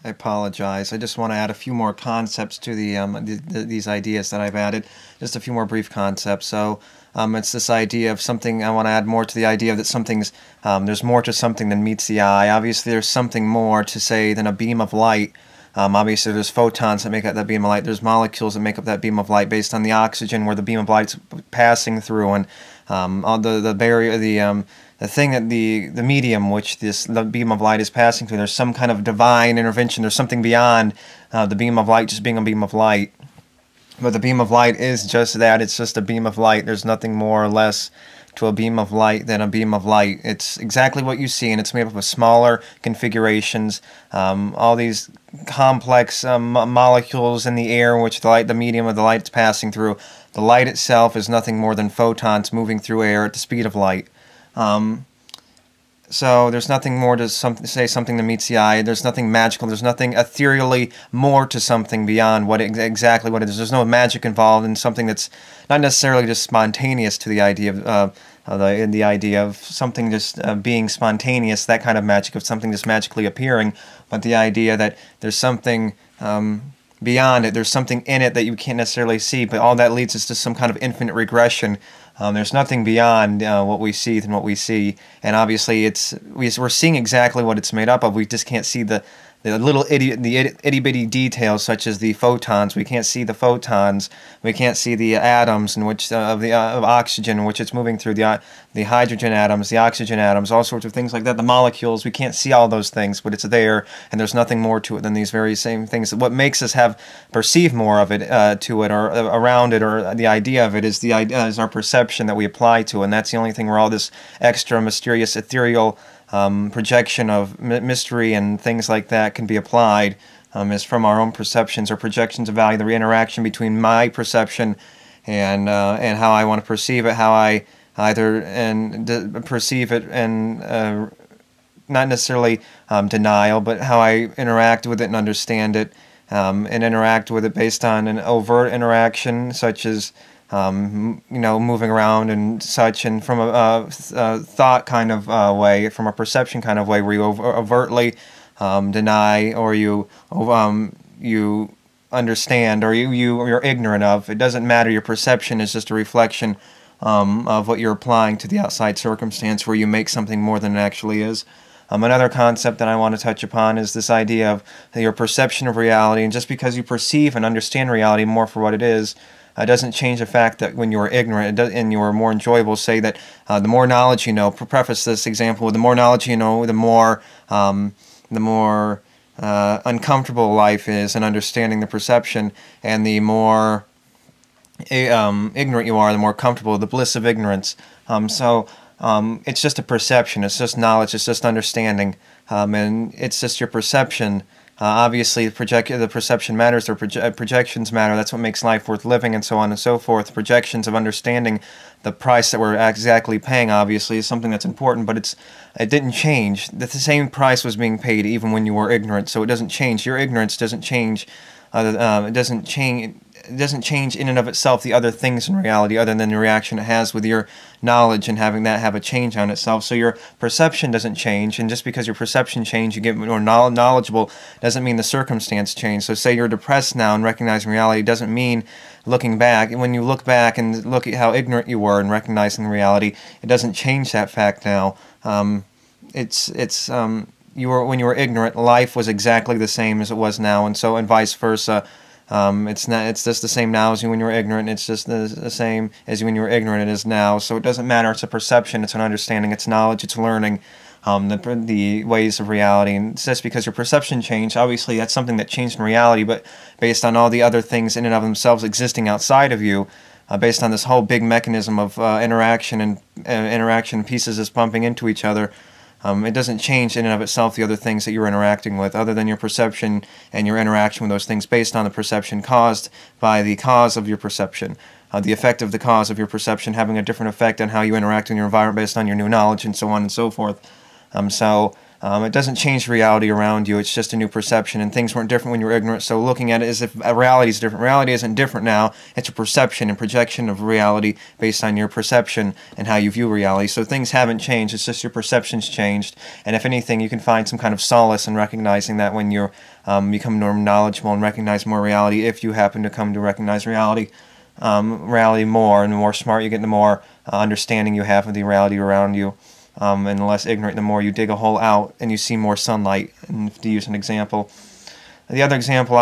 I apologize. I just want to add a few more concepts to these ideas that I've added. Just a few more brief concepts. So it's this idea of something. I want to add more to the idea that there's more to something than meets the eye. Obviously, there's something more to say than a beam of light. Obviously, there's photons that make up that beam of light. There's molecules that make up that beam of light based on the oxygen where the beam of light's passing through, and all the barrier, the thing that the medium which the beam of light is passing through. There's some kind of divine intervention. There's something beyond the beam of light just being a beam of light. But the beam of light is just that. It's just a beam of light. There's nothing more or less to a beam of light than a beam of light. It's exactly what you see, and it's made up of smaller configurations. All these complex molecules in the air in which the medium of the light is passing through. The light itself is nothing more than photons moving through air at the speed of light. So there's nothing more to say something that meets the eye. There's nothing magical. There's nothing ethereally more to something beyond exactly what it is. There's no magic involved in something that's not necessarily just spontaneous to the idea of the idea of something just being spontaneous, that kind of magic of something just magically appearing, but the idea that there's something beyond it. There's something in it that you can't necessarily see, but all that leads us to some kind of infinite regression. There's nothing beyond what we see than what we see, and obviously we're seeing exactly what it's made up of. We just can't see the little itty bitty details, such as the photons. We can't see the photons. We can't see the atoms in which of oxygen in which it's moving through, the hydrogen atoms, the oxygen atoms, all sorts of things like that. The molecules, we can't see all those things, but it's there, and there's nothing more to it than these very same things. What makes us perceive more of it to it, or around it, or the idea of it is our perception that we apply to it, and that's the only thing where all this extra mysterious ethereal projection of mystery and things like that can be applied, is from our own perceptions or projections of value, the interaction between my perception and how I want to perceive it, how I perceive it, and not necessarily denial, but how I interact with it and understand it, and interact with it based on an overt interaction, such as moving around and such, and from a thought kind of way, from a perception kind of way, where you overtly deny, or you understand, or you're ignorant of. It doesn't matter. Your perception is just a reflection of what you're applying to the outside circumstance, where you make something more than it actually is. Another concept that I want to touch upon is this idea of your perception of reality, and just because you perceive and understand reality more for what it is, doesn't change the fact that when you are ignorant and you are more enjoyable. Say that the more knowledge you know, preface this example with the more knowledge you know, the more uncomfortable life is in understanding the perception, and the more ignorant you are, the more comfortable, the bliss of ignorance. It's just a perception, it's just knowledge, it's just understanding, and it's just your perception. Obviously, the perception matters, or projections matter. That's what makes life worth living, and so on and so forth. Projections of understanding the price that we're exactly paying, obviously, is something that's important, but it didn't change. The same price was being paid even when you were ignorant, so it doesn't change. Your ignorance doesn't change. It doesn't change in and of itself the other things in reality, other than the reaction it has with your knowledge and having that have a change on itself. So your perception doesn't change, and just because your perception change, you get more knowledgeable, doesn't mean the circumstance change. So say you're depressed now, and recognizing reality doesn't mean looking back. When you look back and look at how ignorant you were and recognizing reality, it doesn't change that fact now. When you were ignorant, life was exactly the same as it was now, and vice versa. It's just the same now as when you were ignorant. It's just the same as when you were ignorant it is now. So it doesn't matter. It's a perception. It's an understanding. It's knowledge. It's learning the ways of reality. And it's just because your perception changed, obviously that's something that changed in reality, but based on all the other things in and of themselves existing outside of you, based on this whole big mechanism of interaction and interaction pieces just bumping into each other. It doesn't change in and of itself the other things that you're interacting with, other than your perception and your interaction with those things based on the perception caused by the cause of your perception. The effect of the cause of your perception having a different effect on how you interact in your environment based on your new knowledge, and so on and so forth. It doesn't change reality around you. It's just a new perception, and things weren't different when you were ignorant. So looking at it as if reality is different. Reality isn't different now. It's a perception and projection of reality based on your perception and how you view reality. So things haven't changed. It's just your perception's changed. And if anything, you can find some kind of solace in recognizing that when you become more knowledgeable and recognize more reality, if you happen to come to recognize reality more, and the more smart you get, the more understanding you have of the reality around you. And the less ignorant, the more you dig a hole out and you see more sunlight. And to use an example, the other example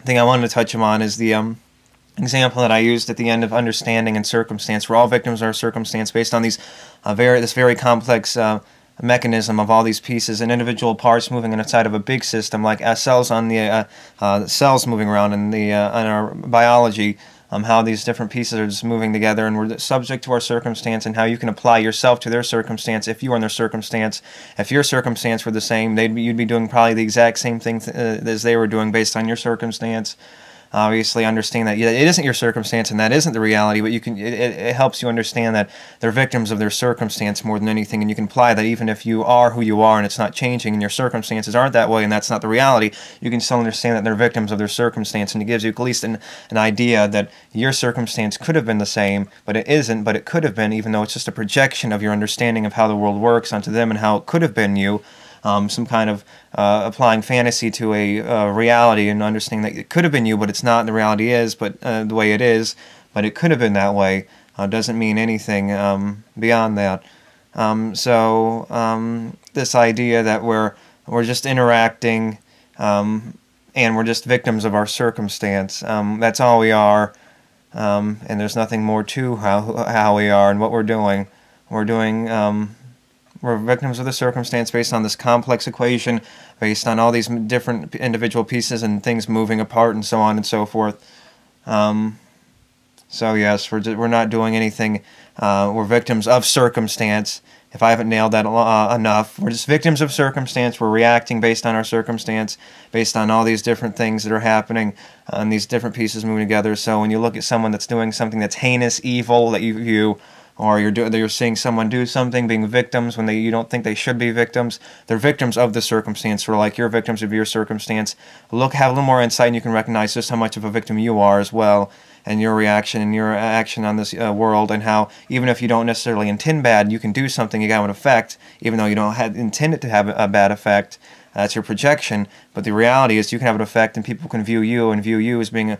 thing I wanted to touch on is the example that I used at the end of understanding and circumstance. We're all victims of our circumstance based on these this very complex mechanism of all these pieces and individual parts moving inside of a big system, like cells on the cells moving around in our biology. How these different pieces are just moving together, and we're subject to our circumstance, and how you can apply yourself to their circumstance if you are in their circumstance. If your circumstance were the same, you'd be doing probably the exact same thing as they were doing based on your circumstance. Obviously, understanding that it isn't your circumstance and that isn't the reality, but it helps you understand that they're victims of their circumstance more than anything, and you can apply that even if you are who you are and it's not changing and your circumstances aren't that way and that's not the reality, you can still understand that they're victims of their circumstance, and it gives you at least an idea that your circumstance could have been the same, but it isn't, but it could have been, even though it's just a projection of your understanding of how the world works onto them and how it could have been you. Some kind of applying fantasy to a reality and understanding that it could have been you, but it's not, and the reality is, but the way it is, but it could have been that way, doesn't mean anything beyond that. This idea that we're just interacting and we're just victims of our circumstance, that's all we are, and there's nothing more to how we are and what we're doing. We're victims of the circumstance based on this complex equation, based on all these different individual pieces and things moving apart and so on and so forth. So yes, we're not doing anything. We're victims of circumstance. If I haven't nailed that enough, we're just victims of circumstance. We're reacting based on our circumstance, based on all these different things that are happening, and these different pieces moving together. So when you look at someone that's doing something that's heinous, evil, that you view, or you're seeing someone do something, being victims when you don't think they should be victims. They're victims of the circumstance, or like you're victims of your circumstance. Have a little more insight, and you can recognize just how much of a victim you are as well, and your reaction and your action on this world, and how even if you don't necessarily intend bad, you can do something, you got an effect, even though you don't intend it to have a bad effect. That's your projection, but the reality is you can have an effect, and people can view you as being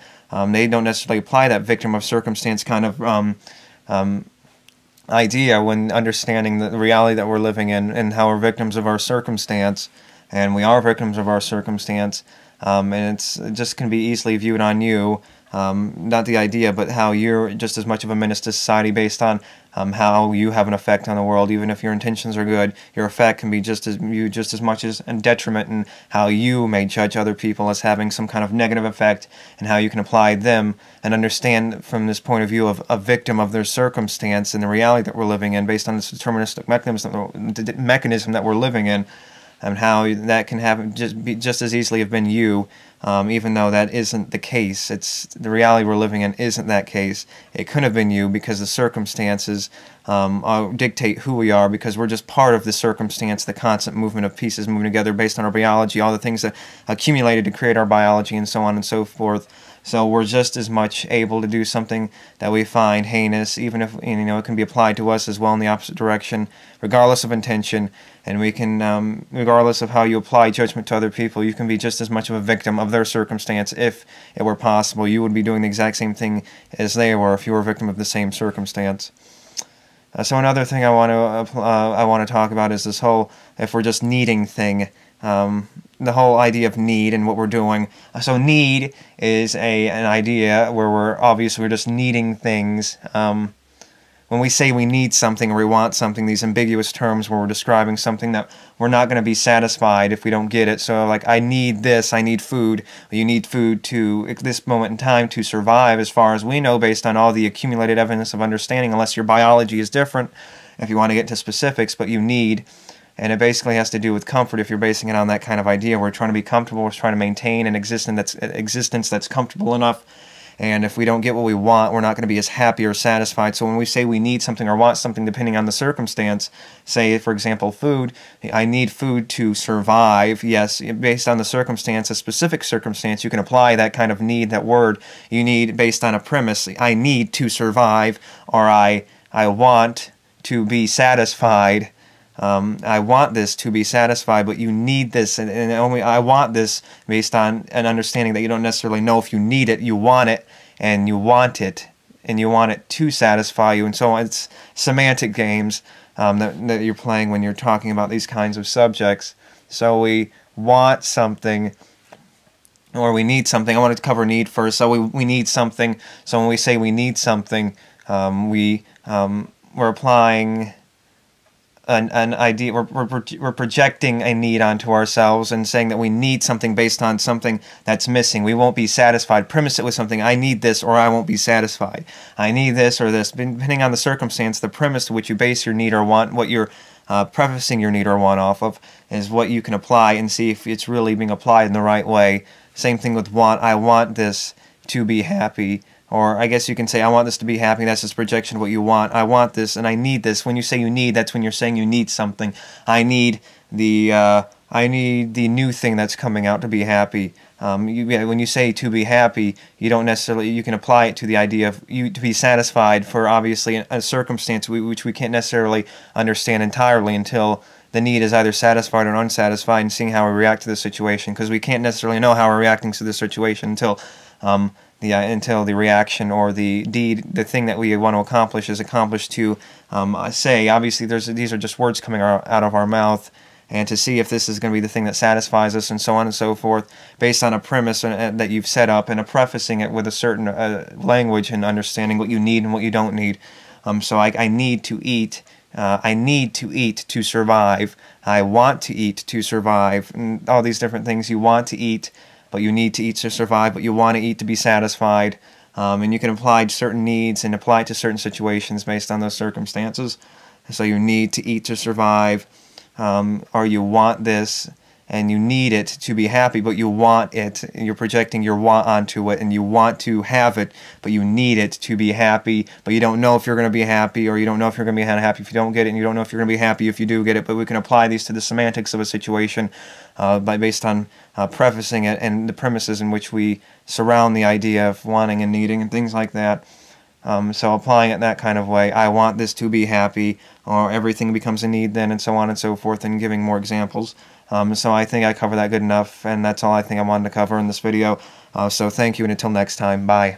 they don't necessarily apply that victim of circumstance kind of idea when understanding the reality that we're living in and how we're victims of our circumstance, and we are victims of our circumstance, and it just can be easily viewed on you, not the idea, but how you're just as much of a menace to society based on how you have an effect on the world. Even if your intentions are good, your effect can be just as much as a detriment, and how you may judge other people as having some kind of negative effect, and how you can apply them and understand from this point of view of a victim of their circumstance and the reality that we're living in based on this deterministic mechanism that we're living in, and how that can just as easily have been you, even though that isn't the case. It's the reality we're living in isn't that case. It could have been you because the circumstances dictate who we are, because we're just part of the circumstance, the constant movement of pieces moving together based on our biology, all the things that accumulated to create our biology, and so on and so forth. So we're just as much able to do something that we find heinous, even if it can be applied to us as well in the opposite direction, regardless of intention. And we can, regardless of how you apply judgment to other people, you can be just as much of a victim of their circumstance. If it were possible, you would be doing the exact same thing as they were if you were a victim of the same circumstance. So another thing I want to talk about is this whole if we're just needing thing. The whole idea of need and what we're doing. So need is an idea where we're just needing things. When we say we need something or we want something, these ambiguous terms where we're describing something that we're not going to be satisfied if we don't get it. So like, I need this, I need food. You need food to, at this moment in time, to survive, as far as we know, based on all the accumulated evidence of understanding, unless your biology is different, if you want to get into specifics, but you need. And it basically has to do with comfort. If you're basing it on that kind of idea, we're trying to be comfortable, we're trying to maintain an existence that's comfortable enough, And if we don't get what we want, we're not going to be as happy or satisfied. So when we say we need something or want something, depending on the circumstance, say, for example, food, I need food to survive. Yes, based on the circumstance, a specific circumstance, you can apply that kind of need, that word you need based on a premise. I need to survive, or I want to be satisfied. I want this to be satisfied, but you need this, and only I want this based on an understanding that you don't necessarily know if you need it. You want it, and you want it, and you want it to satisfy you, and so on. It's semantic games that you're playing when you're talking about these kinds of subjects. So we want something, or we need something. I wanted to cover need first. So we need something. So when we say we need something, we're applying an idea. We're projecting a need onto ourselves and saying that we need something based on something that's missing. We won't be satisfied. Premise it with something. I need this, or I won't be satisfied. I need this or this. Depending on the circumstance, the premise to which you base your need or want, what you're prefacing your need or want off of, is what you can apply and see if it's really being applied in the right way. Same thing with want. I want this to be happy. Or I guess you can say, I want this to be happy. That's just projection of what you want. I want this and I need this. When you say you need, that's when you're saying you need something. I need the new thing that's coming out to be happy. When you say to be happy, you don't necessarily, you can apply it to the idea of you to be satisfied for obviously a circumstance which we can't necessarily understand entirely until the need is either satisfied or unsatisfied, and seeing how we react to the situation, because we can't necessarily know how we're reacting to the situation until the reaction or the deed, the thing that we want to accomplish, is accomplished to say. Obviously, these are just words coming out of our mouth, and to see if this is going to be the thing that satisfies us, and so on and so forth, based on a premise that you've set up, and a prefacing it with a certain language and understanding what you need and what you don't need. So I need to eat. I need to eat to survive. I want to eat to survive. And all these different things. You want to eat, but you need to eat to survive, but you want to eat to be satisfied. And you can apply certain needs and apply it to certain situations based on those circumstances. So you need to eat to survive, or you want this, and you need it to be happy, but you want it. You're projecting your want onto it, and you want to have it, but you need it to be happy, but you don't know if you're going to be happy, or you don't know if you're going to be happy if you don't get it, and you don't know if you're going to be happy if you do get it. But we can apply these to the semantics of a situation based on prefacing it and the premises in which we surround the idea of wanting and needing and things like that. So applying it that kind of way, I want this to be happy, or everything becomes a need then, and so on and so forth, and giving more examples. So I think I covered that good enough, and that's all I think I wanted to cover in this video. So thank you, and until next time, bye.